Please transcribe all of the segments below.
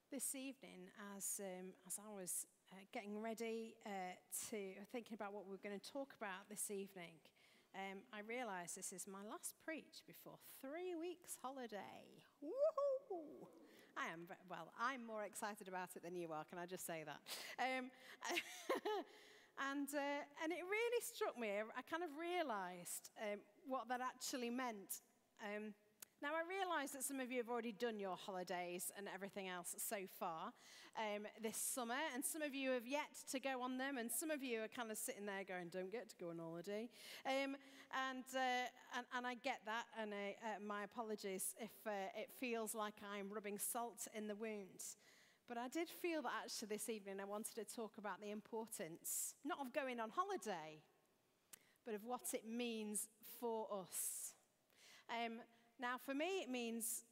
This evening, as I was getting ready to thinking about what we're going to talk about this evening, I realised this is my last preach before 3 weeks holiday. Woohoo! I'm more excited about it than you are. Can I just say that? And it really struck me. I kind of realised what that actually meant. Now, I realise that some of you have already done your holidays and everything else so far this summer, and some of you have yet to go on them, and some of you are kind of sitting there going, don't get to go on holiday. And I get that, and my apologies if it feels like I'm rubbing salt in the wound. But I did feel that actually this evening I wanted to talk about the importance, not of going on holiday, but of what it means for us. Now, for me, it means,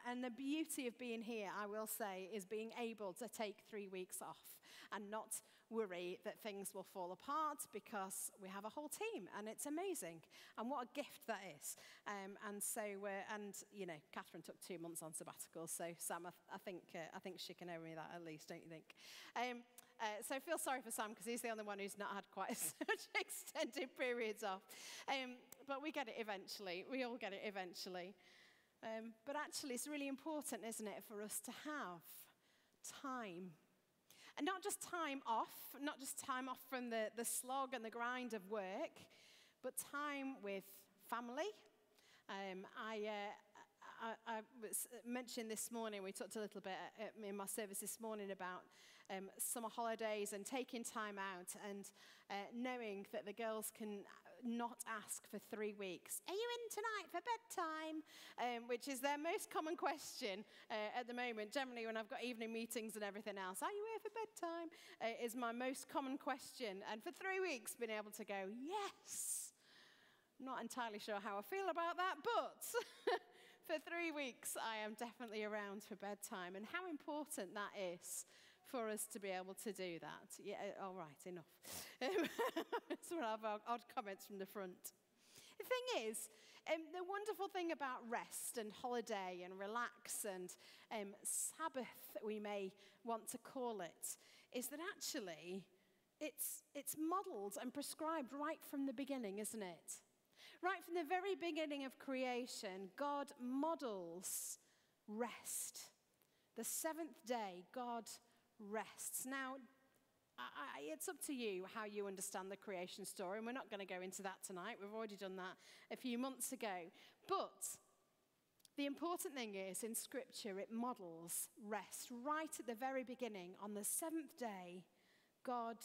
and the beauty of being here, I will say, is being able to take 3 weeks off and not worry that things will fall apart because we have a whole team, and it's amazing. And what a gift that is. And you know, Catherine took 2 months on sabbatical, so Sam, I think she can owe me that at least, don't you think? So I feel sorry for Sam because he's the only one who's not had quite such extended periods off. But we get it eventually. We all get it eventually. But actually, it's really important, isn't it, for us to have time. And not just time off, not just time off from the slog and the grind of work, but time with family. I was mentioned this morning, we talked a little bit in my service this morning about summer holidays and taking time out and knowing that the girls can not ask for 3 weeks, are you in tonight for bedtime? Which is their most common question at the moment. Generally, when I've got evening meetings and everything else, are you here for bedtime? Is my most common question. And for 3 weeks, being able to go, yes. Not entirely sure how I feel about that, but for 3 weeks, I am definitely around for bedtime, and how important that is for us to be able to do that. Yeah, all right, enough. So we'll have odd comments from the front. The thing is, the wonderful thing about rest and holiday and relax and Sabbath, we may want to call it, is that actually it's modelled and prescribed right from the beginning, isn't it? Right from the very beginning of creation, God models rest. The seventh day, God rests. Now, it's up to you how you understand the creation story, and we're not going to go into that tonight. We've already done that a few months ago. But the important thing is, in Scripture, it models rest. Right at the very beginning, on the seventh day, God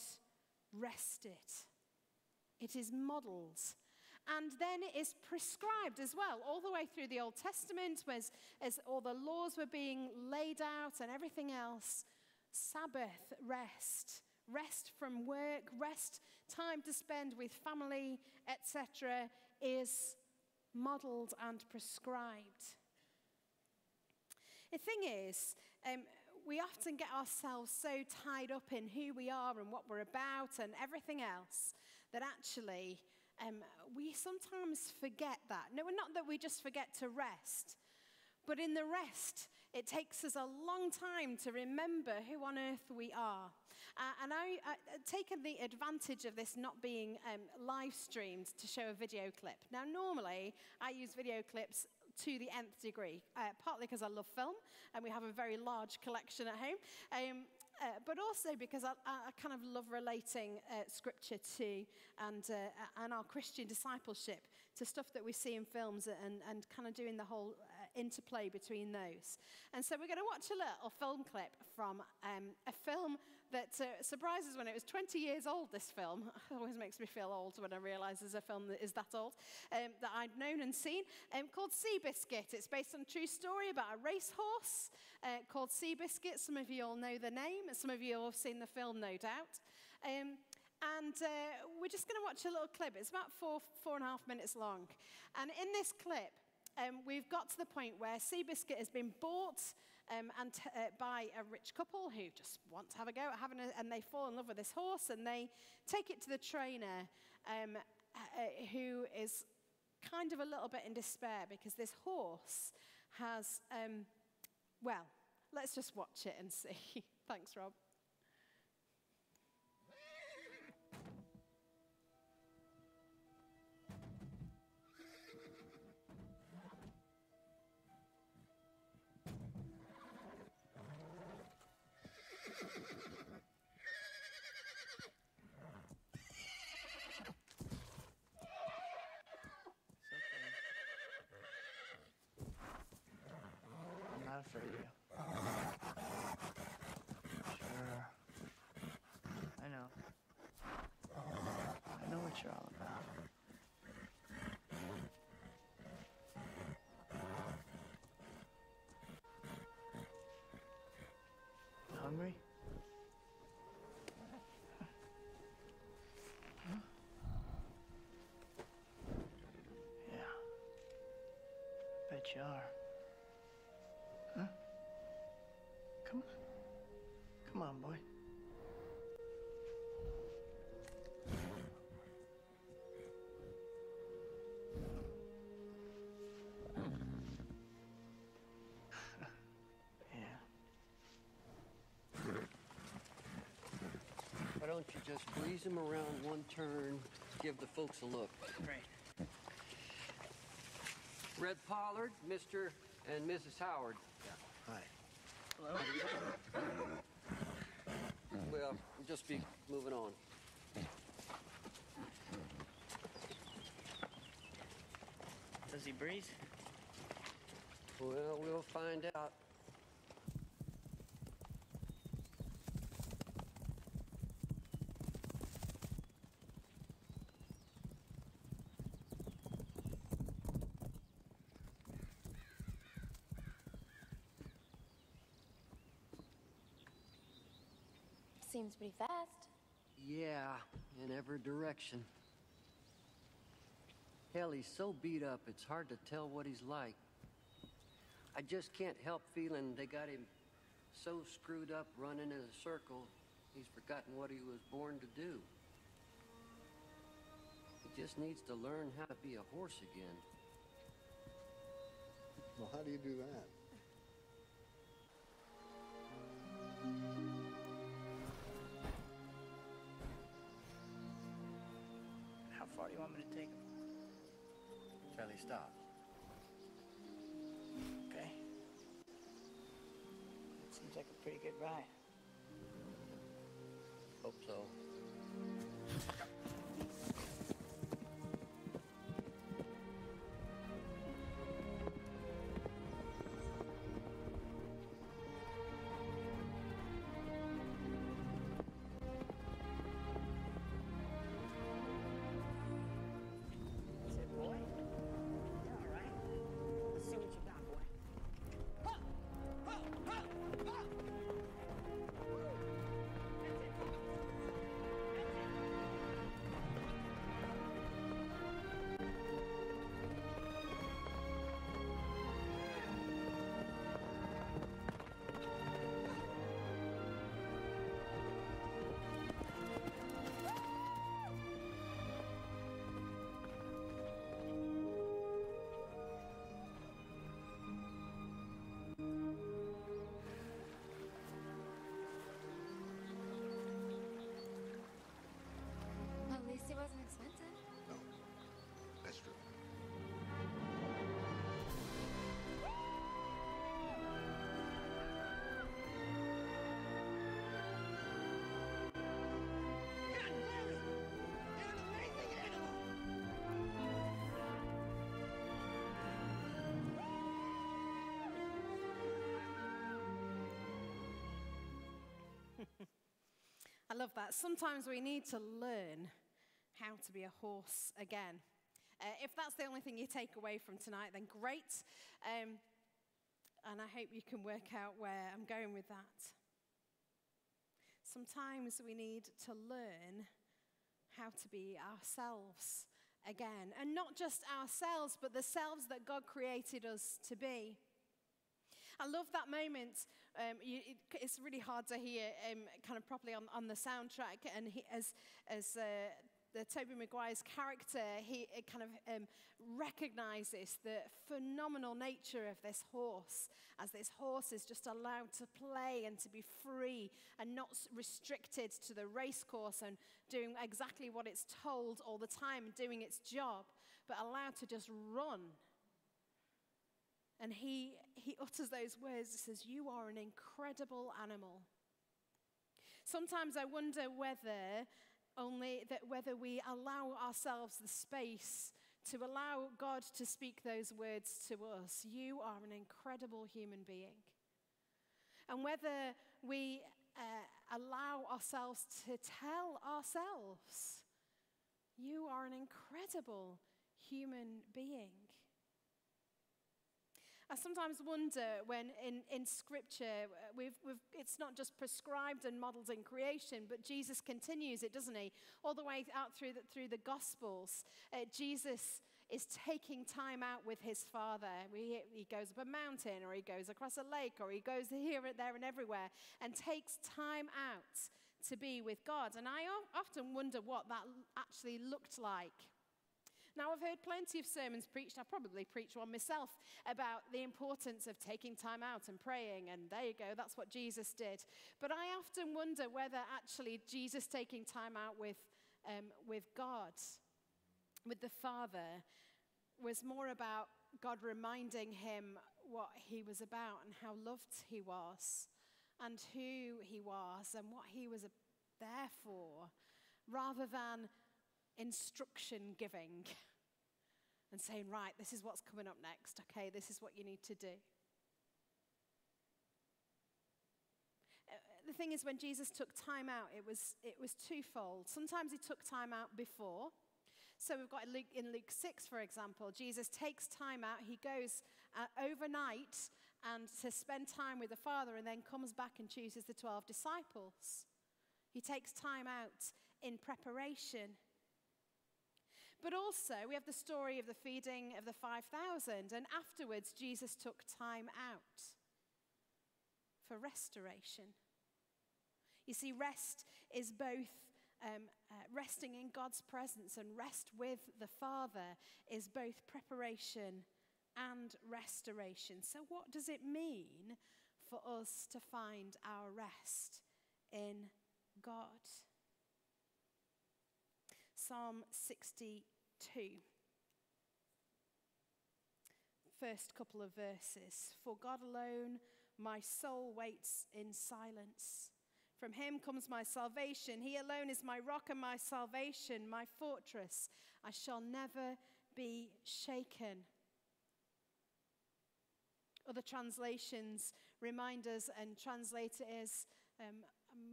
rested. It is modelled. And then it is prescribed as well, all the way through the Old Testament, as all the laws were being laid out and everything else. Sabbath, rest from work, rest, time to spend with family, etc., is modelled and prescribed. The thing is, we often get ourselves so tied up in who we are and what we're about and everything else that actually we sometimes forget that. No, not that we just forget to rest, but in the rest, it takes us a long time to remember who on earth we are. And I've taken the advantage of this not being live streamed to show a video clip. Now, normally, I use video clips to the nth degree, partly because I love film, and we have a very large collection at home. But also because I kind of love relating Scripture to and our Christian discipleship to stuff that we see in films and kind of doing the whole interplay between those. And so we're going to watch a little film clip from a film that surprises when it was 20 years old, this film. It always makes me feel old when I realise there's a film that is that old, that I'd known and seen, called Seabiscuit. It's based on a true story about a racehorse called Seabiscuit. Some of you all know the name. Some of you have seen the film, no doubt. And we're just going to watch a little clip. It's about 4.5 minutes long. And in this clip, we've got to the point where Seabiscuit has been bought by a rich couple who just want to have a go at and they fall in love with this horse, and they take it to the trainer who is kind of a little bit in despair because this horse has, let's just watch it and see. Thanks, Rob. Not afraid of you. Sure. I know. I know what you're all about. You hungry? Huh? Yeah. Bet you are. Huh? Come on. Come on, boy. Yeah. Why don't you just breeze them around one turn, give the folks a look. Great. Red Pollard, Mr. and Mrs. Howard. Hi. Hello? Well, we'll just be moving on. Does he breathe? Well, we'll find out. Seems pretty fast. Yeah, in every direction. Hell, he's so beat up, it's hard to tell what he's like. I just can't help feeling they got him so screwed up running in a circle, he's forgotten what he was born to do. He just needs to learn how to be a horse again. Well, how do you do that? How far do you want me to take him? Charlie, stop. Okay. Seems like a pretty good ride. Hope so. Is it, boy? Yeah, all right. Let's see what you got, boy. Ha! Ha! Ha! Ha! Woo! That's it. That's At least it wasn't expensive. No, that's true. I love that. Sometimes we need to learn how to be a horse again. If that's the only thing you take away from tonight, then great. And I hope you can work out where I'm going with that. Sometimes we need to learn how to be ourselves again. And not just ourselves, but the selves that God created us to be. I love that moment. It's really hard to hear kind of properly on the soundtrack. And as Tobey Maguire's character, he kind of recognizes the phenomenal nature of this horse, as this horse is just allowed to play and to be free and not restricted to the race course and doing exactly what it's told all the time and doing its job, but allowed to just run. And he utters those words. He says, "You are an incredible animal." Sometimes I wonder whether we allow ourselves the space to allow God to speak those words to us. You are an incredible human being. And whether we allow ourselves to tell ourselves, you are an incredible human being. I sometimes wonder when in Scripture, it's not just prescribed and modeled in creation, but Jesus continues it, doesn't he? All the way out through the Gospels, Jesus is taking time out with his Father. He goes up a mountain, or he goes across a lake, or he goes here, there, and everywhere, and takes time out to be with God. And I often wonder what that actually looked like. Now, I've heard plenty of sermons preached, I probably preach one myself, about the importance of taking time out and praying, and there you go, that's what Jesus did. But I often wonder whether actually Jesus taking time out with God, with the Father, was more about God reminding him what he was about and how loved he was and who he was and what he was there for, rather than instruction giving and saying, right, this is what's coming up next. Okay, this is what you need to do. The thing is, when Jesus took time out, it was twofold. Sometimes he took time out before. So we've got in Luke 6, for example, Jesus takes time out. He goes overnight and to spend time with the Father, and then comes back and chooses the 12 disciples. He takes time out in preparation. But also, we have the story of the feeding of the 5,000, and afterwards, Jesus took time out for restoration. You see, rest is both resting in God's presence, and rest with the Father is both preparation and restoration. So what does it mean for us to find our rest in God? Psalm 62, first couple of verses. For God alone, my soul waits in silence. From him comes my salvation. He alone is my rock and my salvation, my fortress. I shall never be shaken. Other translations remind us and translate it as,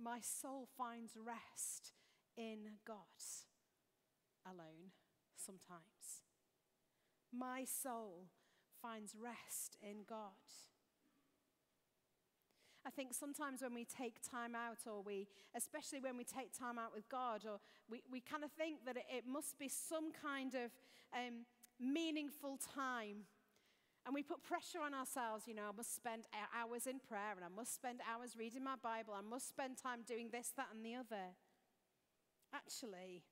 my soul finds rest in God alone sometimes. My soul finds rest in God. I think sometimes when we take time out, or especially when we take time out with God, or we kind of think that it must be some kind of meaningful time. And we put pressure on ourselves, I must spend hours in prayer, and I must spend hours reading my Bible, I must spend time doing this, that, and the other. Actually,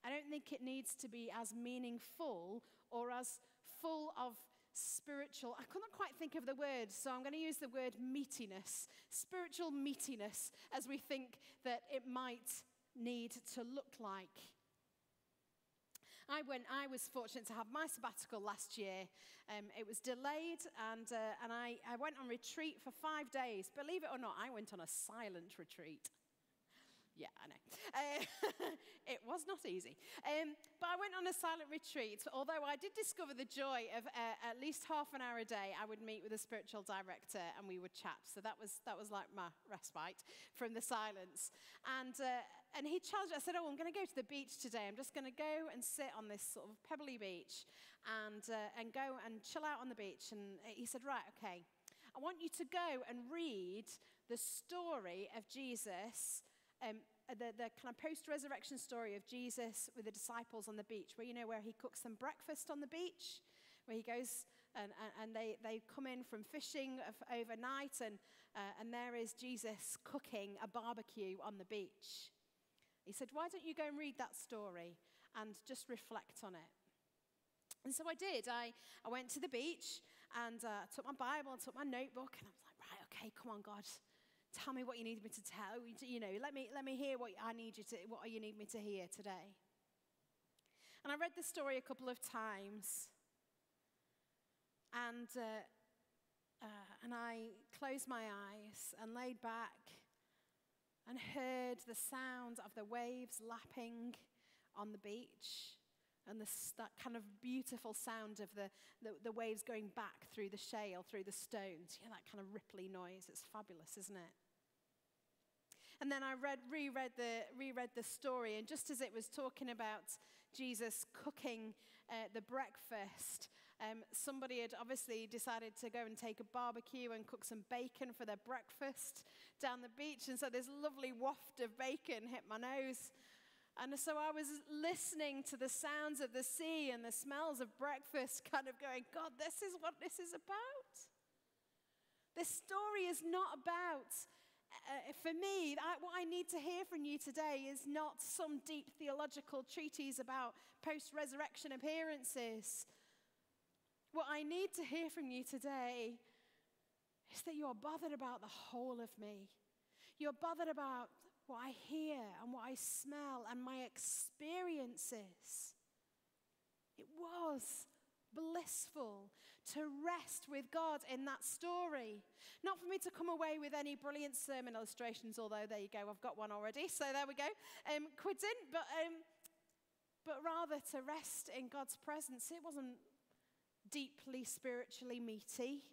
I don't think it needs to be as meaningful or as full of spiritual, I couldn't quite think of the word, so I'm going to use the word meatiness, spiritual meatiness, as we think that it might need to look like. I was fortunate to have my sabbatical last year. It was delayed, and I went on retreat for 5 days. Believe it or not, I went on a silent retreat. Yeah, I know. It was not easy. But I went on a silent retreat, although I did discover the joy of at least half an hour a day I would meet with a spiritual director and we would chat. So that was like my respite from the silence. And he challenged me. I said, I'm going to go to the beach today. I'm just going to go and sit on this sort of pebbly beach and go and chill out on the beach. And he said, right, okay. I want you to go and read the story of Jesus, the kind of post-resurrection story of Jesus with the disciples on the beach, where he cooks them breakfast on the beach, where he goes and they come in from fishing overnight, and there is Jesus cooking a barbecue on the beach. He said, why don't you go and read that story and just reflect on it? And so I did. I went to the beach and took my Bible and took my notebook, and I was like, right, okay, come on, God. Tell me what you need me to tell. You know, let me hear what you need me to hear today. And I read the story a couple of times. And I closed my eyes and laid back and heard the sound of the waves lapping on the beach, and that kind of beautiful sound of the waves going back through the shale, through the stones. You know, that kind of ripply noise. It's fabulous, isn't it? And then I reread the story, and just as it was talking about Jesus cooking the breakfast, somebody had obviously decided to go and take a barbecue and cook some bacon for their breakfast down the beach. And so this lovely waft of bacon hit my nose. And so I was listening to the sounds of the sea and the smells of breakfast, kind of going, God, this is what this is about. This story is not about, for me, what I need to hear from you today is not some deep theological treatise about post-resurrection appearances. What I need to hear from you today is that you are bothered about the whole of me. You're bothered about what I hear and what I smell and my experiences. It was blissful to rest with God in that story. Not for me to come away with any brilliant sermon illustrations, although there you go, I've got one already, so there we go. Quitting, but rather to rest in God's presence. It wasn't deeply spiritually meaty,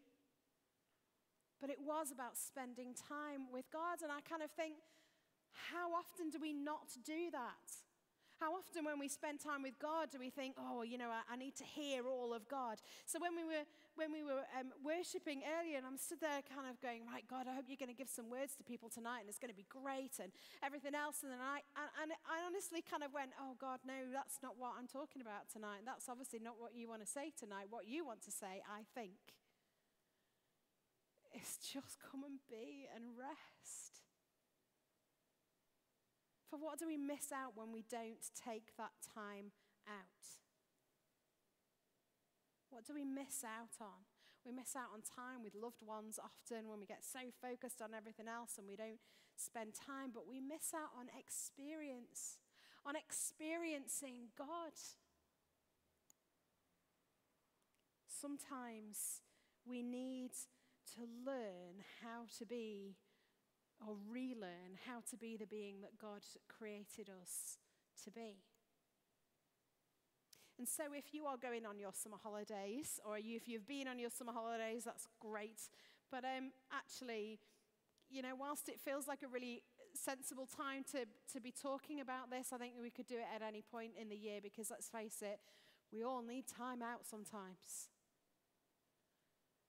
but it was about spending time with God. And I kind of think, how often do we not do that? How often when we spend time with God do we think, oh, you know, I need to hear all of God. So when we were worshiping earlier, and I'm stood there kind of going, right, God, I hope you're going to give some words to people tonight, and it's going to be great, and everything else. And then I honestly kind of went, oh, God, no, that's not what I'm talking about tonight. That's obviously not what you want to say tonight. What you want to say, I think, is just come and be and rest. For what do we miss out when we don't take that time out? What do we miss out on? We miss out on time with loved ones often when we get so focused on everything else and we don't spend time, but we miss out on experience, on experiencing God. Sometimes we need to learn how to be, or relearn how to be the being that God created us to be. And so if you are going on your summer holidays, or if you've been on your summer holidays, that's great. But actually, you know, whilst it feels like a really sensible time to be talking about this, I think we could do it at any point in the year, because let's face it, we all need time out sometimes.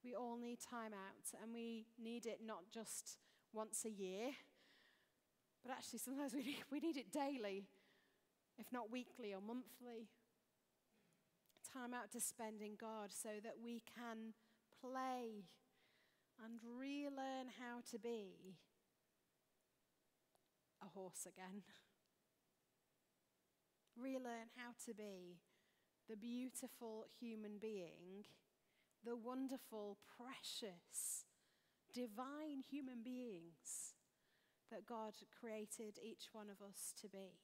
We all need time out, and we need it not just once a year, but actually sometimes we need it daily, if not weekly or monthly. Time out to spend in God so that we can play and relearn how to be a horse again. Relearn how to be the beautiful human being, the wonderful, precious, divine human beings that God created each one of us to be.